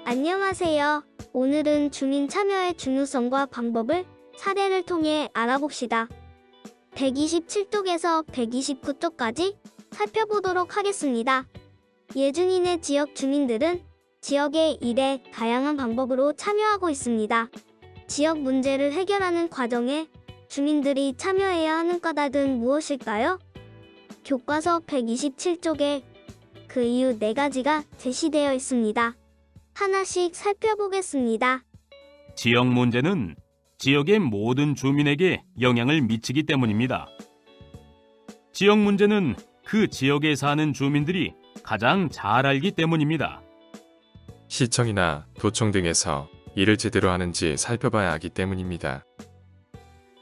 안녕하세요. 오늘은 주민 참여의 중요성과 방법을 사례를 통해 알아봅시다. 127쪽에서 129쪽까지 살펴보도록 하겠습니다. 예준이네 지역 주민들은 지역의 일에 다양한 방법으로 참여하고 있습니다. 지역 문제를 해결하는 과정에 주민들이 참여해야 하는 까닭은 무엇일까요? 교과서 127쪽에 그 이유 4가지가 제시되어 있습니다. 하나씩 살펴보겠습니다. 지역 문제는 지역의 모든 주민에게 영향을 미치기 때문입니다. 지역 문제는 그 지역에 사는 주민들이 가장 잘 알기 때문입니다. 시청이나 도청 등에서 일을 제대로 하는지 살펴봐야 하기 때문입니다.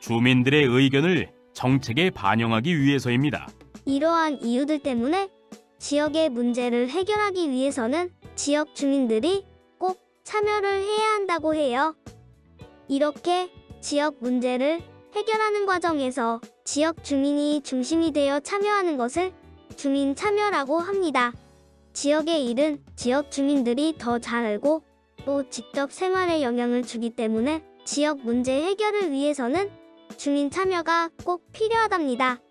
주민들의 의견을 정책에 반영하기 위해서입니다. 이러한 이유들 때문에 지역의 문제를 해결하기 위해서는 지역 주민들이 꼭 참여를 해야 한다고 해요. 이렇게 지역 문제를 해결하는 과정에서 지역 주민이 중심이 되어 참여하는 것을 주민 참여라고 합니다. 지역의 일은 지역 주민들이 더 잘 알고 또 직접 생활에 영향을 주기 때문에 지역 문제 해결을 위해서는 주민 참여가 꼭 필요하답니다.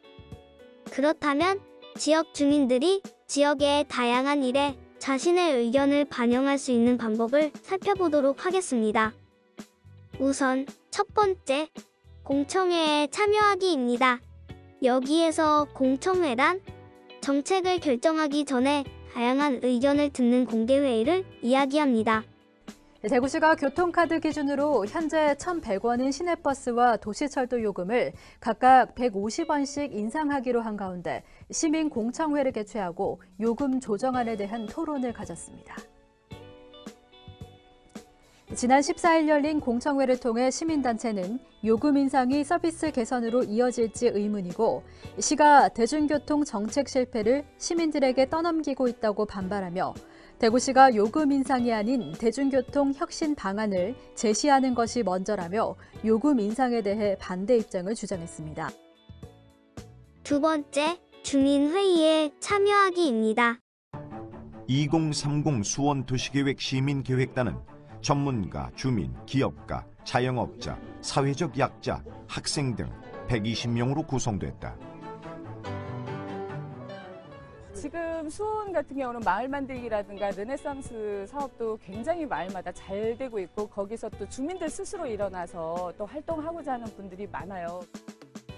그렇다면 지역 주민들이 지역의 다양한 일에 자신의 의견을 반영할 수 있는 방법을 살펴보도록 하겠습니다. 우선 첫 번째, 공청회에 참여하기입니다. 여기에서 공청회란 정책을 결정하기 전에 다양한 의견을 듣는 공개회의를 이야기합니다. 대구시가 교통카드 기준으로 현재 1,100원인 시내버스와 도시철도 요금을 각각 150원씩 인상하기로 한 가운데 시민 공청회를 개최하고 요금 조정안에 대한 토론을 가졌습니다. 지난 14일 열린 공청회를 통해 시민단체는 요금 인상이 서비스 개선으로 이어질지 의문이고 시가 대중교통 정책 실패를 시민들에게 떠넘기고 있다고 반발하며 대구시가 요금 인상이 아닌 대중교통 혁신 방안을 제시하는 것이 먼저라며 요금 인상에 대해 반대 입장을 주장했습니다. 두 번째, 주민회의에 참여하기입니다. 2030 수원도시계획 시민계획단은 전문가, 주민, 기업가, 자영업자, 사회적 약자, 학생 등 120명으로 구성됐다. 지금 수원 같은 경우는 마을 만들기라든가 르네상스 사업도 굉장히 마을마다 잘 되고 있고 거기서 또 주민들 스스로 일어나서 또 활동하고자 하는 분들이 많아요.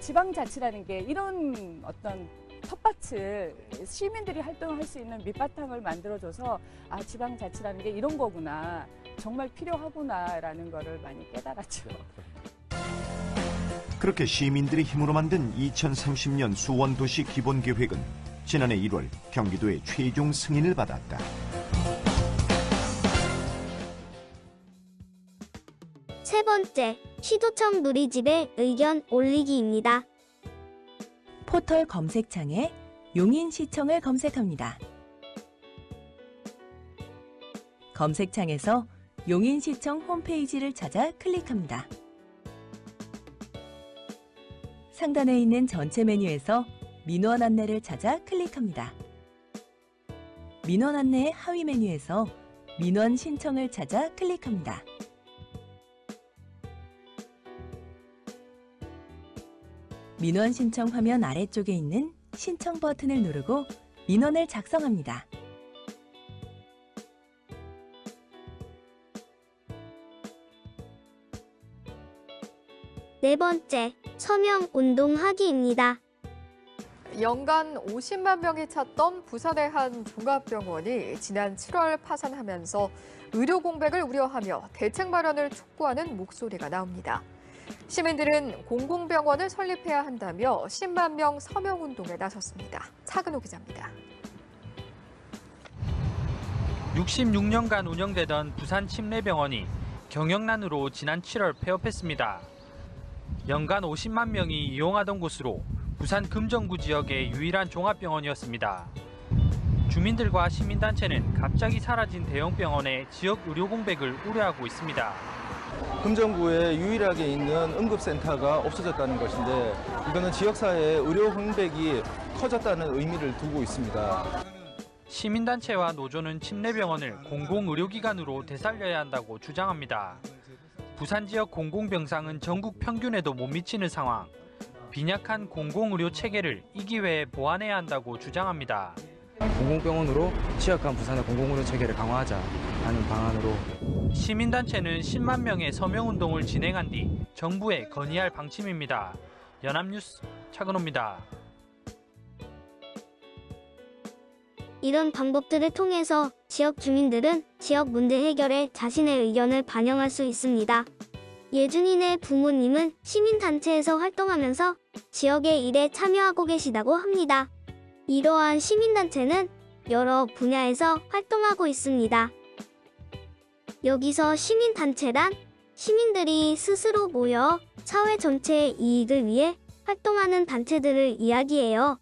지방자치라는 게 이런 어떤 텃밭을 시민들이 활동할 수 있는 밑바탕을 만들어줘서 아, 지방자치라는 게 이런 거구나. 정말 필요하구나라는 거를 많이 깨달았죠. 그렇게 시민들의 힘으로 만든 2030년 수원도시 기본계획은 지난해 1월 경기도의 최종 승인을 받았다. 세 번째, 시도청 누리집에 의견 올리기입니다. 포털 검색창에 용인시청을 검색합니다. 검색창에서 용인시청 홈페이지를 찾아 클릭합니다. 상단에 있는 전체 메뉴에서 민원 안내를 찾아 클릭합니다. 민원 안내의 하위 메뉴에서 민원 신청을 찾아 클릭합니다. 민원 신청 화면 아래쪽에 있는 신청 버튼을 누르고 민원을 작성합니다. 네 번째, 서명 운동하기입니다. 연간 50만 명이 찾던 부산의 한 종합병원이 지난 7월 파산하면서 의료 공백을 우려하며 대책 마련을 촉구하는 목소리가 나옵니다. 시민들은 공공병원을 설립해야 한다며 10만 명 서명 운동에 나섰습니다. 차근호 기자입니다. 66년간 운영되던 부산 침례병원이 경영난으로 지난 7월 폐업했습니다. 연간 50만 명이 이용하던 곳으로 부산 금정구 지역의 유일한 종합병원이었습니다. 주민들과 시민단체는 갑자기 사라진 대형병원의 지역 의료 공백을 우려하고 있습니다. 금정구에 유일하게 있는 응급센터가 없어졌다는 것인데 이거는 지역사회의 의료 공백이 커졌다는 의미를 두고 있습니다. 시민단체와 노조는 침례병원을 공공의료기관으로 되살려야 한다고 주장합니다. 부산 지역 공공병상은 전국 평균에도 못 미치는 상황. 빈약한 공공의료 체계를 이 기회에 보완해야 한다고 주장합니다. 공공병원으로 취약한 부산의 공공의료 체계를 강화하자 하는 방안으로 시민단체는 10만 명의 서명운동을 진행한 뒤 정부에 건의할 방침입니다. 연합뉴스 차근호입니다. 이런 방법들을 통해서 지역 주민들은 지역 문제 해결에 자신의 의견을 반영할 수 있습니다. 예준이네 부모님은 시민단체에서 활동하면서 지역의 일에 참여하고 계시다고 합니다. 이러한 시민단체는 여러 분야에서 활동하고 있습니다. 여기서 시민단체란 시민들이 스스로 모여 사회 전체의 이익을 위해 활동하는 단체들을 이야기해요.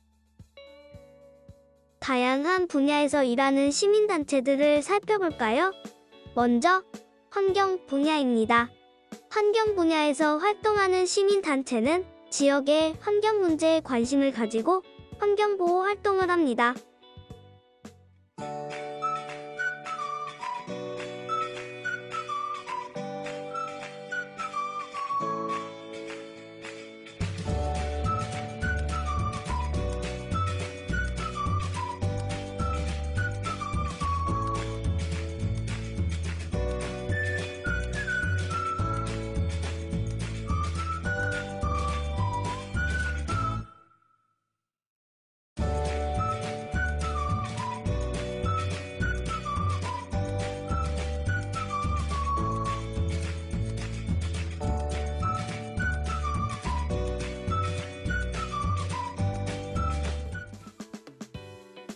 다양한 분야에서 일하는 시민단체들을 살펴볼까요? 먼저 환경 분야입니다. 환경 분야에서 활동하는 시민단체는 지역의 환경 문제에 관심을 가지고 환경보호 활동을 합니다.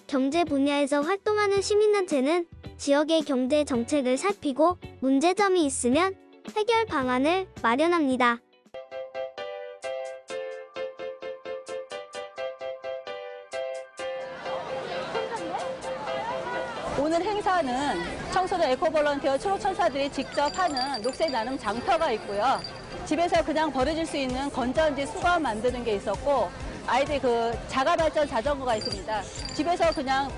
경제 분야에서 활동하는 시민단체는 지역의 경제 정책을 살피고 문제점이 있으면 해결 방안을 마련합니다. 오늘 행사는 청소년 에코볼런티어 초록천사들이 직접 하는 녹색 나눔 장터가 있고요. 집에서 그냥 버려질 수 있는 건전지 수거함 만드는 게 있었고, 아이들 자가발전 자전거가 있습니다. 집에서 그냥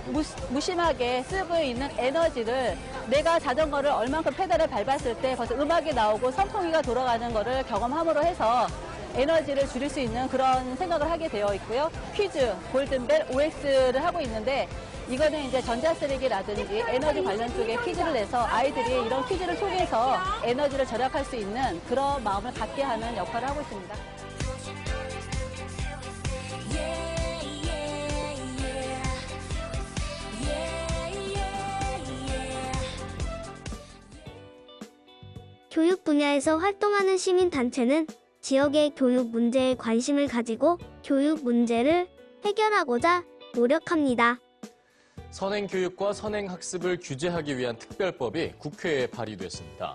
무심하게 쓰고 있는 에너지를 내가 자전거를 얼만큼 페달을 밟았을 때 벌써 음악이 나오고 선풍기가 돌아가는 거를 경험함으로 해서 에너지를 줄일 수 있는 그런 생각을 하게 되어 있고요. 퀴즈, 골든벨, OX를 하고 있는데 이거는 이제 전자쓰레기라든지 에너지 관련 쪽에 퀴즈를 내서 아이들이 이런 퀴즈를 통해서 에너지를 절약할 수 있는 그런 마음을 갖게 하는 역할을 하고 있습니다. 교육 분야에서 활동하는 시민단체는 지역의 교육 문제에 관심을 가지고 교육 문제를 해결하고자 노력합니다. 선행교육과 선행학습을 규제하기 위한 특별법이 국회에 발의됐습니다.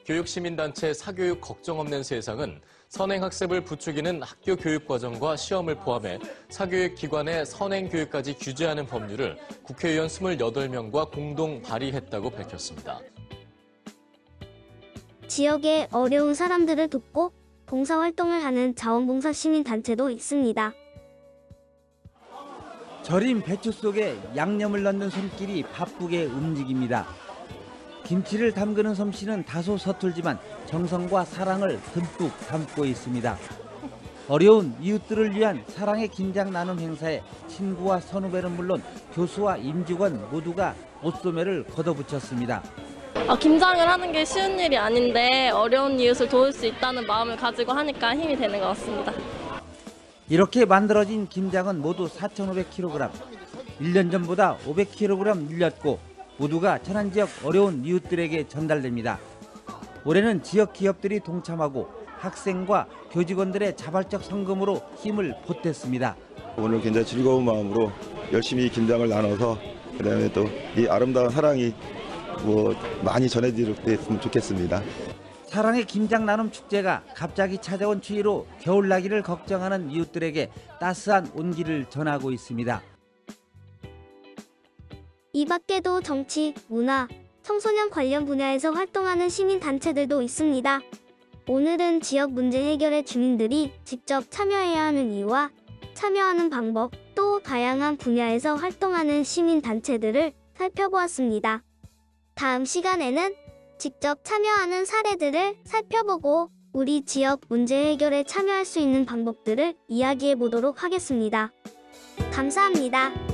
교육시민단체 사교육 걱정 없는 세상은 선행학습을 부추기는 학교 교육과정과 시험을 포함해 사교육기관의 선행교육까지 규제하는 법률을 국회의원 28명과 공동 발의했다고 밝혔습니다. 지역의 어려운 사람들을 돕고 봉사활동을 하는 자원봉사 시민단체도 있습니다. 절인 배추 속에 양념을 넣는 손길이 바쁘게 움직입니다. 김치를 담그는 솜씨는 다소 서툴지만 정성과 사랑을 듬뿍 담고 있습니다. 어려운 이웃들을 위한 사랑의 김장 나눔 행사에 친구와 선후배는 물론 교수와 임직원 모두가 옷소매를 걷어붙였습니다. 김장을 하는 게 쉬운 일이 아닌데 어려운 이웃을 도울 수 있다는 마음을 가지고 하니까 힘이 되는 것 같습니다. 이렇게 만들어진 김장은 모두 4,500kg, 1년 전보다 500kg 늘렸고 모두가 천안 지역 어려운 이웃들에게 전달됩니다. 올해는 지역 기업들이 동참하고 학생과 교직원들의 자발적 성금으로 힘을 보탰습니다. 오늘 굉장히 즐거운 마음으로 열심히 김장을 나눠서 그다음에 또 이 아름다운 사랑이 많이 전해지랬으면 좋겠습니다. 사랑의 김장 나눔 축제가 갑자기 찾아온 추위로 겨울나기를 걱정하는 이웃들에게 따스한 온기를 전하고 있습니다. 이 밖에도 정치, 문화, 청소년 관련 분야에서 활동하는 시민단체들도 있습니다. 오늘은 지역 문제 해결에 주민들이 직접 참여해야 하는 이유와 참여하는 방법, 또 다양한 분야에서 활동하는 시민단체들을 살펴보았습니다. 다음 시간에는 직접 참여하는 사례들을 살펴보고 우리 지역 문제 해결에 참여할 수 있는 방법들을 이야기해 보도록 하겠습니다. 감사합니다.